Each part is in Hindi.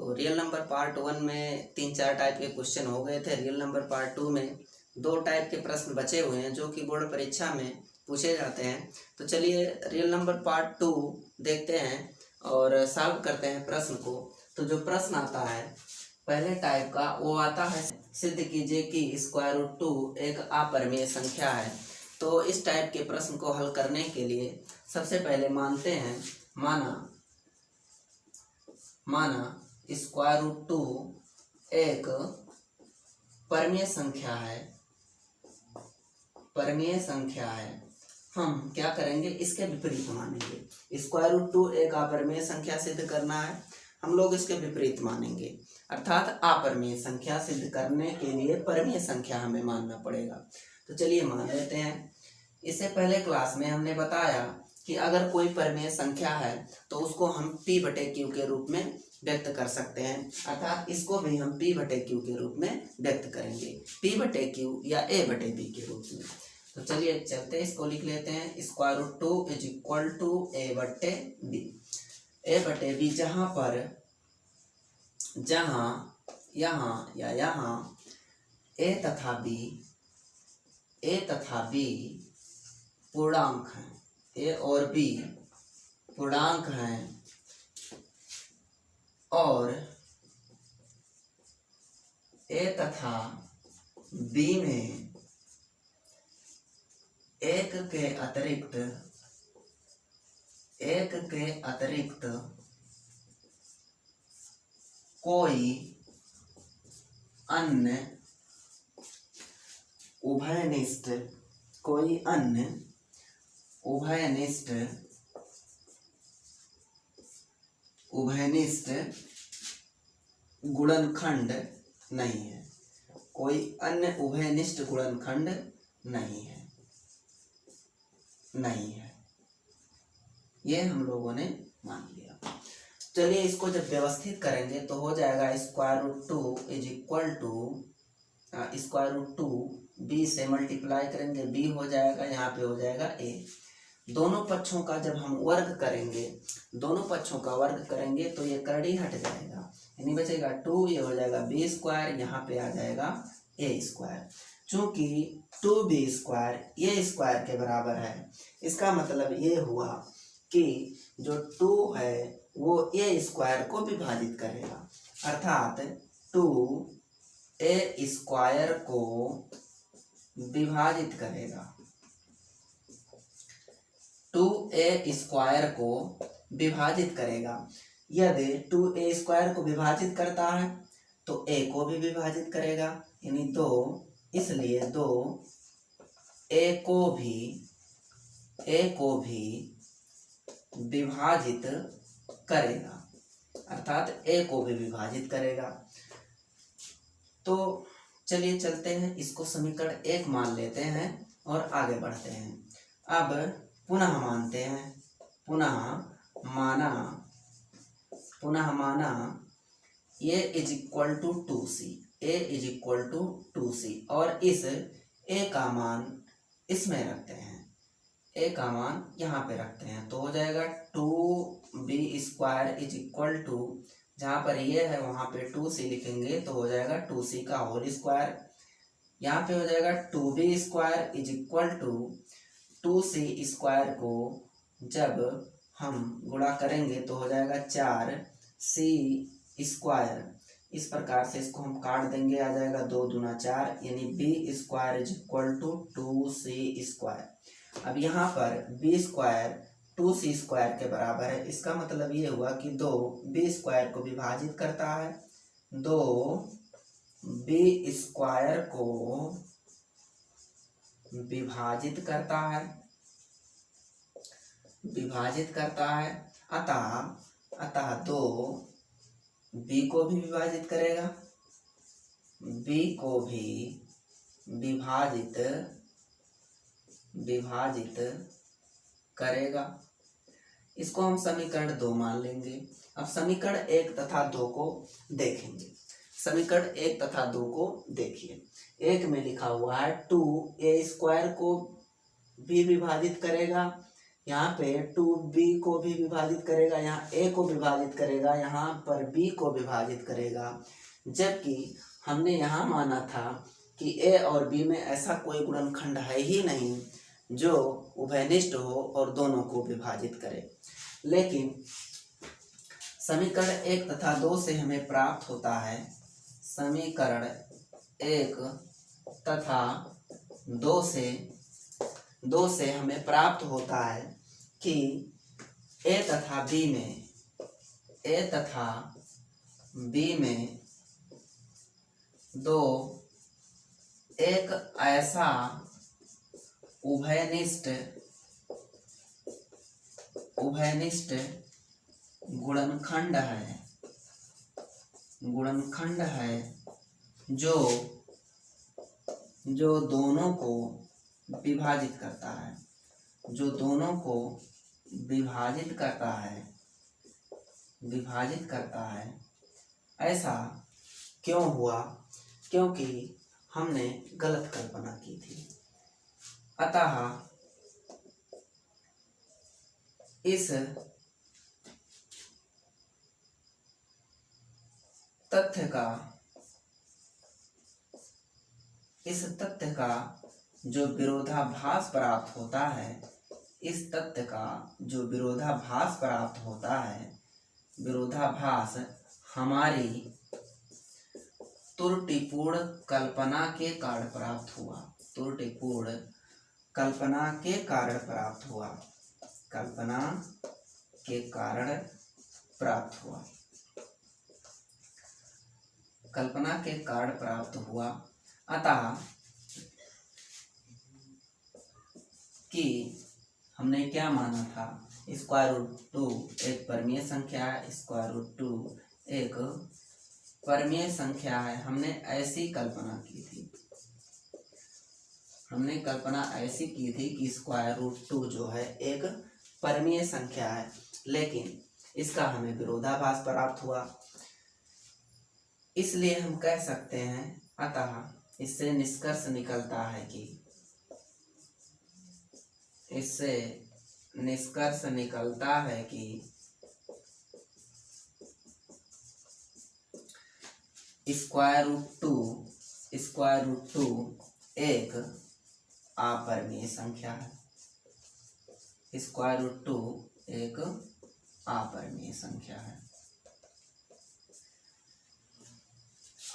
तो रियल नंबर पार्ट 1 में 3-4 टाइप के क्वेश्चन हो गए थे। रियल नंबर पार्ट 2 में 2 टाइप के प्रश्न बचे हुए हैं जो कि बोर्ड परीक्षा में पूछे जाते हैं। तो चलिए रियल नंबर पार्ट 2 देखते हैं और सॉल्व करते हैं प्रश्न को। तो जो प्रश्न आता है पहले टाइप का वो आता है, सिद्ध कीजिए कि स्क्वायर रूट 2 एक अपरिमेय संख्या है। तो इस टाइप के प्रश्न को हल करने के लिए सबसे पहले मानते हैं, माना स्क्वायर रूट 2 एक परिमेय संख्या है। हम क्या करेंगे, इसके विपरीत मानेंगे। स्क्वायर रूट 2 एक अपरिमेय संख्या सिद्ध करना है, हम लोग इसके विपरीत मानेंगे। अर्थात अपरिमेय संख्या सिद्ध करने के लिए परिमेय संख्या हमें मानना पड़ेगा। तो चलिए मान लेते हैं। इससे पहले क्लास में हमने बताया कि अगर कोई परिमेय संख्या है तो उसको हम P/Q के रूप में व्यक्त कर सकते हैं। अर्थात इसको भी हम P/Q के रूप में व्यक्त करेंगे, P/Q या A/B के रूप में। तो चलिए चलते इसको लिख लेते हैं। Square root 2 is equal to A/B। A/B यहाँ A तथा B पूर्णांक हैं, A और B पूर्णांक हैं और A तथा B में एक के अतिरिक्त कोई अन्य उभयनिष्ठ गुणनखंड नहीं है। कोई अन्य उभयनिष्ठ गुणनखंड नहीं है। ये हम लोगों ने मान लिया। चलिए इसको जब व्यवस्थित करेंगे तो हो जाएगा square root 2 is equal to square root 2 B से मल्टीप्लाई करेंगे, B हो जाएगा, यहाँ पे हो जाएगा A। दोनों पक्षों का जब हम वर्ग करेंगे तो ये करड़ी हट जाएगा, यानी बचेगा 2, ये हो जाएगा B स्क्वायर, यहाँ पे आ जाएगा A स्क्वायर। चूंकि 2B स्क्वायर A स्क्वायर के बराबर है, इसका मतलब ये हुआ कि जो 2 है वो A स्क्वायर को विभाजित करेगा। अर्थात 2A स्क्वायर को विभाजित करेगा, 2A स्क्वायर को विभाजित करेगा। यदि 2A स्क्वायर को विभाजित करता है तो A को भी विभाजित करेगा, यानी 2, इसलिए 2A को भी विभाजित करेगा, अर्थात A को भी विभाजित करेगा। तो चलिए चलते हैं, इसको समीकरण 1 मान लेते हैं और आगे बढ़ते हैं। अब पुनः माना A is equal to 2C और इस A का मान इसमें रखते हैं, A का मान यहाँ पे रखते हैं। तो हो जाएगा 2B square is equal to, जहाँ पर ये है वहाँ पे 2C लिखेंगे तो हो जाएगा 2C का होल स्क्वायर। यहाँ पे हो जाएगा 2B square is equal to 2C square को जब हम गुणा करेंगे तो हो जाएगा 4C स्क्वायर। इस प्रकार से इसको हम काट देंगे, आ जाएगा 2 दूना 4, यानी B square is equal to 2C square. अब यहाँ पर B स्क्वायर 2C स्क्वायर के बराबर है, इसका मतलब ये हुआ कि 2B स्क्वायर को विभाजित करता है, 2B स्क्वायर को विभाजित करता है, अतः 2B को भी विभाजित करेगा, B को भी विभाजित करेगा। इसको हम समीकरण 2 मान लेंगे। अब समीकरण 1 तथा 2 को देखेंगे। समीकरण 1 तथा 2 को देखिए। 1 में लिखा हुआ है 2A स्क्वायर को भी विभाजित करेगा, यहाँ पे 2b को भी विभाजित करेगा, यहाँ a को विभाजित करेगा, यहाँ पर b को विभाजित करेगा। जबकि हमने यहाँ माना था कि a और b में ऐसा कोई गुणनखंड है ही नहीं जो उभयनिष्ठ हो और दोनों को विभाजित करे। लेकिन समीकरण 1 तथा 2 से हमें प्राप्त होता है, समीकरण 1 तथा 2 से हमें प्राप्त होता है कि a तथा b में दो एक ऐसा उभयनिष्ठ गुणनखंड है जो दोनों को विभाजित करता है। ऐसा क्यों हुआ? क्योंकि हमने गलत कल्पना की थी। अतः इस तथ्य का जो विरोधाभास प्राप्त होता है, विरोधाभास हमारी त्रुटिपूर्ण कल्पना के कारण प्राप्त हुआ। अतः कि हमने क्या माना था, √2 एक परिमेय संख्या है, √2 एक परिमेय संख्या है। हमने ऐसी कल्पना की थी कि √2 जो है एक परिमेय संख्या है, लेकिन इसका हमें विरोधाभास प्राप्त हुआ। इसलिए हम कह सकते हैं, अतः इससे निष्कर्ष निकलता है कि √2 एक अपरिमेय संख्या है।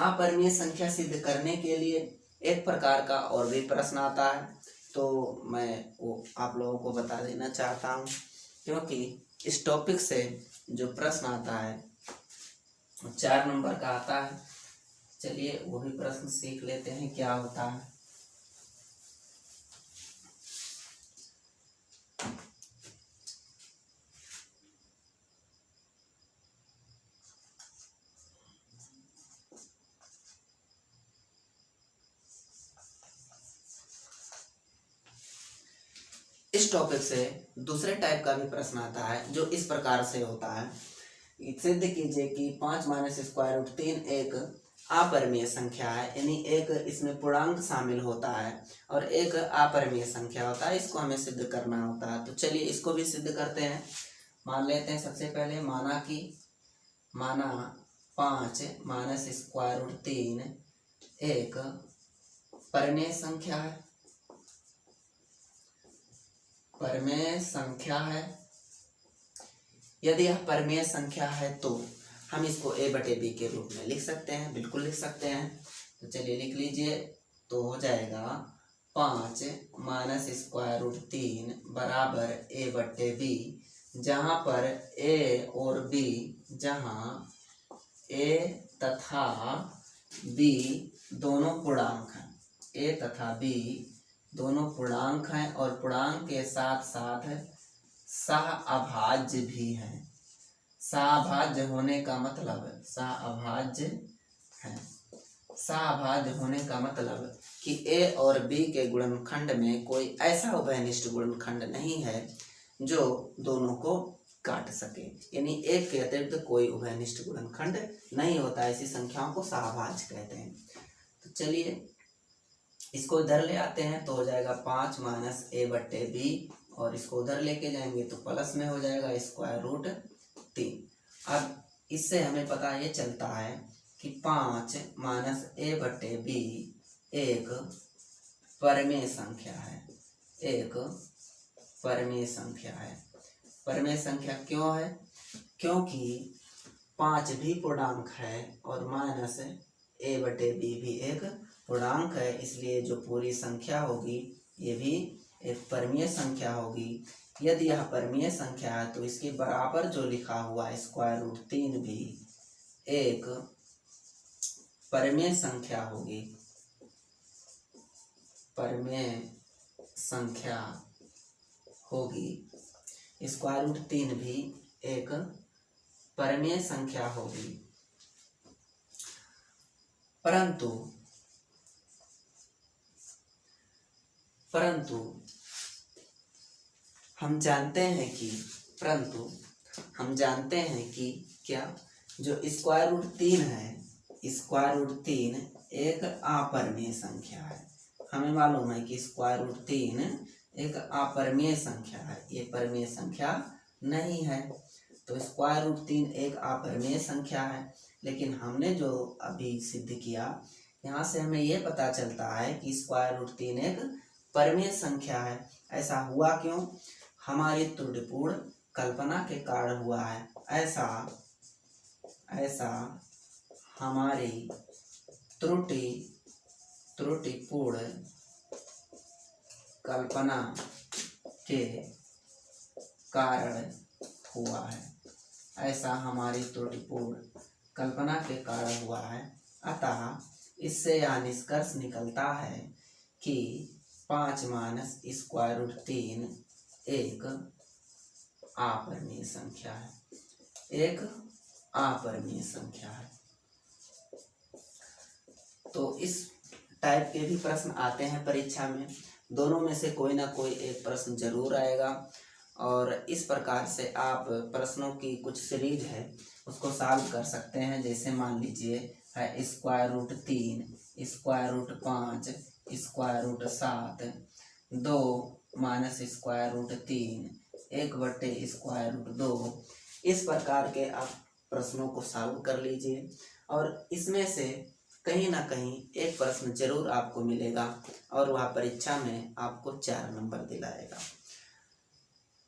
अपरिमेय संख्या सिद्ध करने के लिए एक प्रकार का और भी प्रश्न आता है, तो मैं वो आप लोगों को बता देना चाहता हूँ, क्योंकि इस टॉपिक से जो प्रश्न आता है 4 नंबर का आता है। चलिए वो भी प्रश्न सीख लेते हैं क्या होता है। इस टॉपिक से दूसरे टाइप का भी प्रश्न आता है, जो इस प्रकार से होता है, सिद्ध कीजिए कि 5 - √3 एक अपरिमेय संख्या है, यानी एक इसमें पूर्णांक शामिल होता है और एक अपरिमेय संख्या होता है। इसको हमें सिद्ध करना होता है। तो चलिए इसको भी सिद्ध करते हैं। मान लेते हैं सबसे पहले, माना 5 - √3 एक परिमेय संख्या है। यदि यह परिमेय संख्या है तो हम इसको a/b के रूप में लिख सकते हैं, बिल्कुल लिख सकते हैं। तो चलिए लिख लीजिए, तो हो जाएगा 5 - √3 बराबर a/b, जहाँ पर a और b, जहाँ a तथा b दोनों पूर्णांक हैं और पूर्णांक के साथ साथ सहअभाज्य भी हैं। सहअभाज्य होने का मतलब कि a और b के गुणनखंड में कोई ऐसा उभयनिष्ठ गुणनखंड नहीं है जो दोनों को काट सके, यानी एक के अतिरिक्त कोई उभयनिष्ठ गुणनखंड नहीं होता। ऐसी संख्याओं को सहअभाज्य कहते हैं। तो चलिए इसको इधर ले आते हैं, तो हो जाएगा 5 - a/b और इसको उधर लेके जाएंगे तो प्लस में हो जाएगा स्क्वायर रूट 3। अब इससे हमें पता ये चलता है कि 5 माइनस a बटे b एक परमेय संख्या है, एक परमेय संख्या है। परमेय संख्या क्यों है? क्योंकि 5 भी पूर्णांक है और माइनस a बटे b भी एक पूर्णांक है, इसलिए जो पूरी संख्या होगी ये भी एक परमीय संख्या होगी। यदि यह परमीय संख्या है तो इसके बराबर जो लिखा हुआ स्क्वायर रूट 3 भी एक परमीय संख्या होगी, परमीय संख्या होगी। स्क्वायर रूट 3 भी एक परमीय संख्या होगी। परंतु हम जानते हैं कि क्या जो स्क्वायर रूट 3 है, स्क्वायर रूट 3 एक अपरमेय संख्या है। हमें मालूम है कि स्क्वायर रूट 3 एक अपरमेय संख्या है, ये परमेय संख्या नहीं है। तो स्क्वायर रूट 3 एक अपरमेय संख्या है, लेकिन हमने जो अभी सिद्ध किया यहाँ से हमें ये पता चलता है कि स्क्वायर रूट 3 एक परमेय संख्या है। ऐसा हुआ क्यों? हमारी त्रुटिपूर्ण कल्पना के कारण हुआ है। ऐसा हमारी त्रुटिपूर्ण कल्पना के कारण हुआ है। ऐसा हमारी त्रुटिपूर्ण कल्पना के कारण हुआ है। अतः इससे यह निष्कर्ष निकलता है कि 5 माइनस स्क्वायर रूट 3 एक अपरमीय संख्या है, एक अपरमीय संख्या है। तो इस टाइप के भी प्रश्न आते हैं परीक्षा में, दोनों में से कोई ना कोई एक प्रश्न जरूर आएगा। और इस प्रकार से आप प्रश्नों की कुछ सीरीज है उसको सॉल्व कर सकते हैं। जैसे मान लीजिए है square root 3, square root 5, square root 7, 2 minus square root 3, 1 बटे स्क्वायर रूट 2। इस प्रकार के आप प्रश्नों को सॉल्व कर लीजिए और इसमें से कहीं ना कहीं एक प्रश्न जरूर आपको मिलेगा और वह परीक्षा में आपको 4 नंबर दिलाएगा।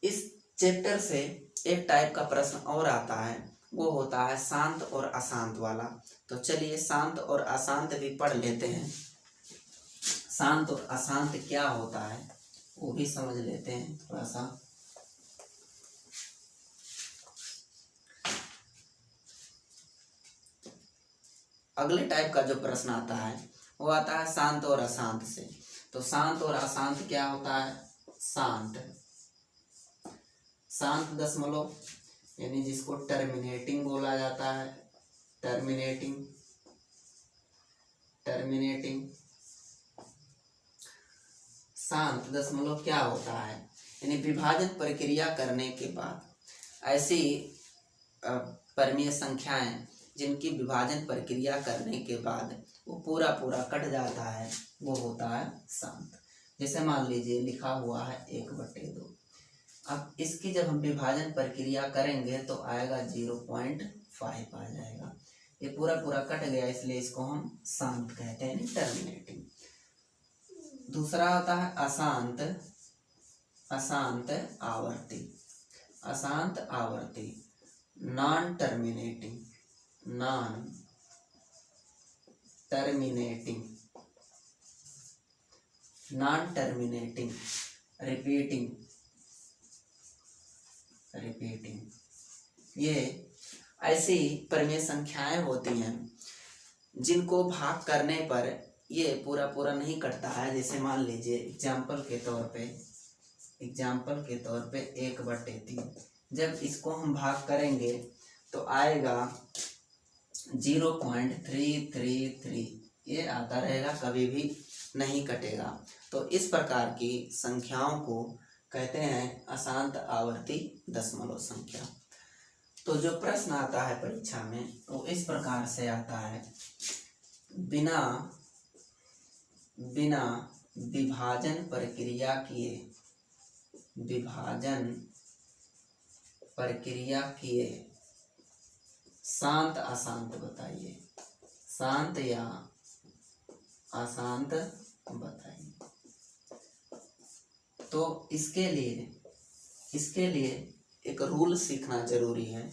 इस चैप्टर से एक टाइप का प्रश्न और आता है, वो होता है शांत और अशांत वाला। तो चलिए शांत और अशांत भी पढ़ लेते हैं। शांत और अशांत क्या होता है वो भी समझ लेते हैं थोड़ा सा। अगले टाइप का जो प्रश्न आता है वो आता है शांत और अशांत से। तो शांत और अशांत क्या होता है? शांत दशमलव यानी जिसको टर्मिनेटिंग बोला जाता है, टर्मिनेटिंग शांत दशमलव क्या होता है? यानी विभाजन प्रक्रिया करने के बाद ऐसी परमीय संख्याएं जिनकी विभाजन प्रक्रिया करने के बाद वो पूरा कट जाता है, वो होता है शांत। जैसे मान लीजिए लिखा हुआ है 1/2। अब इसकी जब हम विभाजन प्रक्रिया करेंगे तो आएगा 0.5 आ जाएगा। ये पूरा कट गया, इसलिए इसको हम शांत कहते हैं, टर्मिनेटिंग। दूसरा होता है अशांत आवर्ती, नॉन टर्मिनेटिंग, रिपीटिंग। ये ऐसी परमीय संख्याएं होती हैं जिनको भाग करने पर ये पूरा नहीं कटता है। जैसे मान लीजिए एग्जाम्पल के तौर पे 1/3। जब इसको हम भाग करेंगे तो आएगा 0.333, ये आता रहेगा, कभी भी नहीं कटेगा। तो इस प्रकार की संख्याओं को कहते हैं अशांत आवर्ती दशमलव संख्या। तो जो प्रश्न आता है परीक्षा में वो इस प्रकार से आता है, बिना विभाजन प्रक्रिया किए विभाजन प्रक्रिया किए, शांत अशांत बताइए, शांत या अशांत बताइए। तो इसके लिए एक रूल सीखना जरूरी है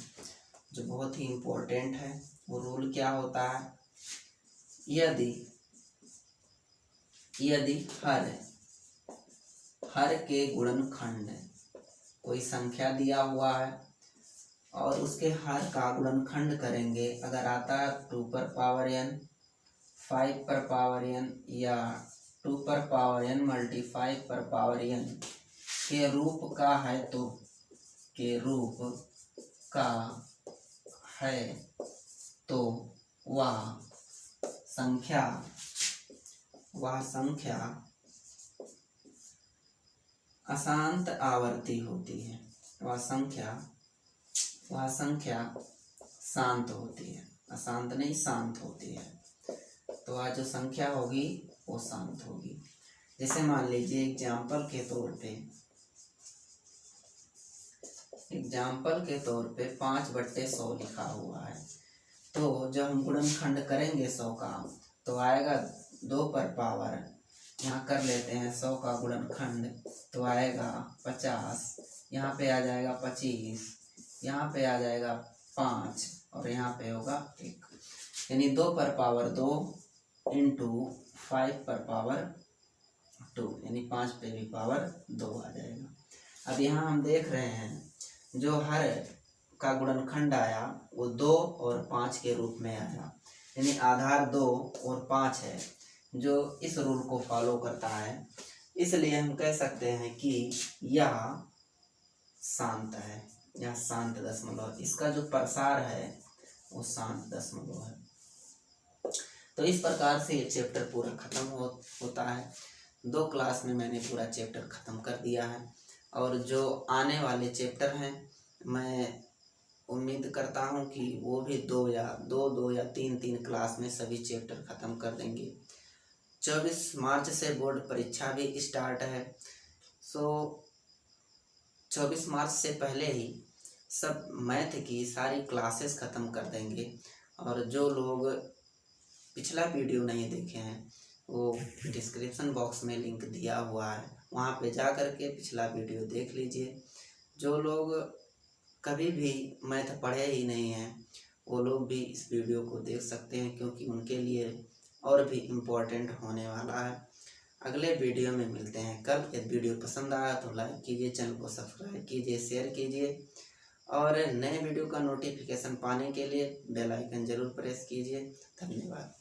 जो बहुत ही इम्पोर्टेंट है। वो रूल क्या होता है, यदि हर के गुणनखंड, कोई संख्या दिया हुआ है और उसके हर का गुणनखंड करेंगे, अगर आता है 2 पर पावर n, 5 पर पावर n या 2 पर पावर n मल्टी 5 पर पावर n के रूप का है तो, के रूप का है तो वह संख्या अशांत आवर्ती होती है, वह संख्या शांत होती है, अशांत नहीं शांत होती है। तो वह जो संख्या होगी वो शांत होगी। जैसे मान लीजिए एग्जाम्पल के तौर पे 5/100 लिखा हुआ है। तो जब हम गुणनखंड करेंगे 100 का तो आएगा 2 पर पावर, यहाँ कर लेते हैं 100 का गुणनखंड तो आएगा 50, यहाँ पे आ जाएगा 25, यहाँ पे आ जाएगा 5 और यहाँ पे होगा 1, यानी 2 पर पावर 2 इंटू 5 पर पावर 2, यानी 5 पे भी पावर 2 आ जाएगा। अब यहाँ हम देख रहे हैं जो हर का गुणनखंड आया वो 2 और 5 के रूप में आया, यानी आधार 2 और 5 है जो इस रूल को फॉलो करता है। इसलिए हम कह सकते हैं कि यह शांत है, यह शांत दशमलव, इसका जो प्रसार है वो शांत दशमलव है। तो इस प्रकार से ये चैप्टर पूरा खत्म होता है। 2 क्लास में मैंने पूरा चैप्टर खत्म कर दिया है और जो आने वाले चैप्टर हैं मैं उम्मीद करता हूँ कि वो भी 2 या 3 क्लास में सभी चैप्टर खत्म कर देंगे। 24 मार्च से बोर्ड परीक्षा भी स्टार्ट है। 24 मार्च से पहले ही सब मैथ की सारी क्लासेस ख़त्म कर देंगे। और जो लोग पिछला वीडियो नहीं देखे हैं वो डिस्क्रिप्शन बॉक्स में लिंक दिया हुआ है, वहाँ पे जा कर के पिछला वीडियो देख लीजिए। जो लोग कभी भी मैथ पढ़े ही नहीं हैं वो लोग भी इस वीडियो को देख सकते हैं, क्योंकि उनके लिए और भी इम्पोर्टेंट होने वाला है। अगले वीडियो में मिलते हैं कल। यदि वीडियो पसंद आया तो लाइक कीजिए, चैनल को सब्सक्राइब कीजिए, शेयर कीजिए और नए वीडियो का नोटिफिकेशन पाने के लिए बेल आइकन ज़रूर प्रेस कीजिए। धन्यवाद।